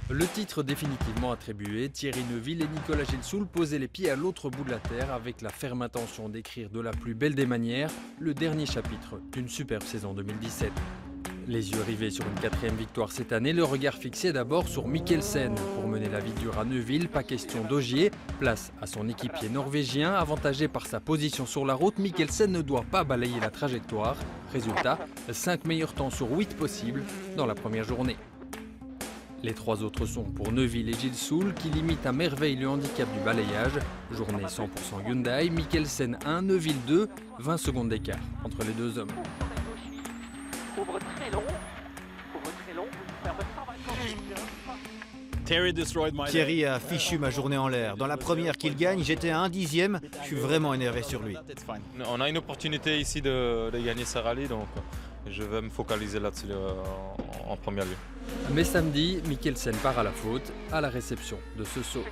Le titre définitivement attribué, Thierry Neuville et Nicolas Gilsoul posaient les pieds à l'autre bout de la terre avec la ferme intention d'écrire de la plus belle des manières le dernier chapitre d'une superbe saison 2017. Les yeux rivés sur une 4e victoire cette année, le regard fixé d'abord sur Mikkelsen. Pour mener la vie dure à Neuville, pas question d'Ogier. Place à son équipier norvégien, avantagé par sa position sur la route, Mikkelsen ne doit pas balayer la trajectoire. Résultat, 5 meilleurs temps sur 8 possibles dans la première journée. Les 3 autres sont pour Neuville et Gilsoul qui limitent à merveille le handicap du balayage. Journée 100% Hyundai, Mikkelsen 1, Neuville 2, 20 secondes d'écart entre les deux hommes. Ouvre très long, ferme 120. Thierry a fichu ma journée en l'air. Dans la première qu'il gagne, j'étais à 1/10. Je suis vraiment énervé sur lui. On a une opportunité ici de gagner ce rallye, donc je vais me focaliser là-dessus en premier lieu. Mais samedi, Mikkelsen part à la faute, à la réception de ce saut.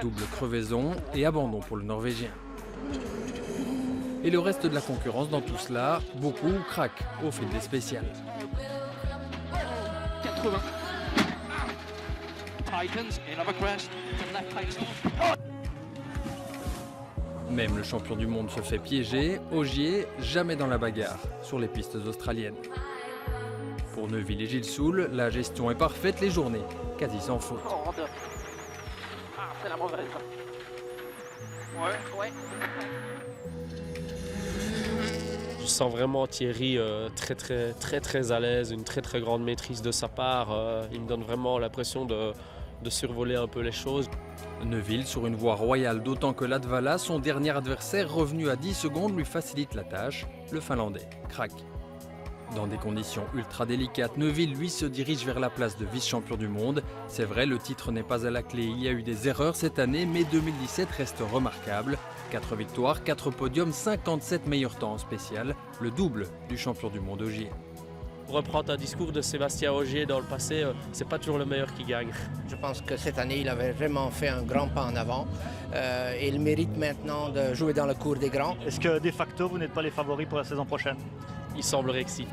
Double crevaison et abandon pour le Norvégien. Et le reste de la concurrence dans tout cela, beaucoup craquent au fil des spéciales. 80. Titans, another crash, left tight. Même le champion du monde se fait piéger, Ogier jamais dans la bagarre sur les pistes australiennes. Pour Neuville et Gilsoul, la gestion est parfaite, les journées quasi sans faute. Ah, c'est la mauvaise. Ouais. Je sens vraiment Thierry très à l'aise, une très grande maîtrise de sa part. Il me donne vraiment l'impression de survoler un peu les choses. Neuville sur une voie royale, d'autant que Latvala, son dernier adversaire revenu à 10 secondes, lui facilite la tâche. Le Finlandais craque. Dans des conditions ultra délicates, Neuville, lui, se dirige vers la place de vice-champion du monde. C'est vrai, le titre n'est pas à la clé, il y a eu des erreurs cette année, mais 2017 reste remarquable. 4 victoires, 4 podiums, 57 meilleurs temps en spécial, le double du champion du monde Ogier. Pour reprendre un discours de Sébastien Ogier dans le passé, c'est pas toujours le meilleur qui gagne. Je pense que cette année, il avait vraiment fait un grand pas en avant. Il mérite maintenant de jouer dans le cours des grands. Est-ce que de facto, vous n'êtes pas les favoris pour la saison prochaine? Il semblerait que si.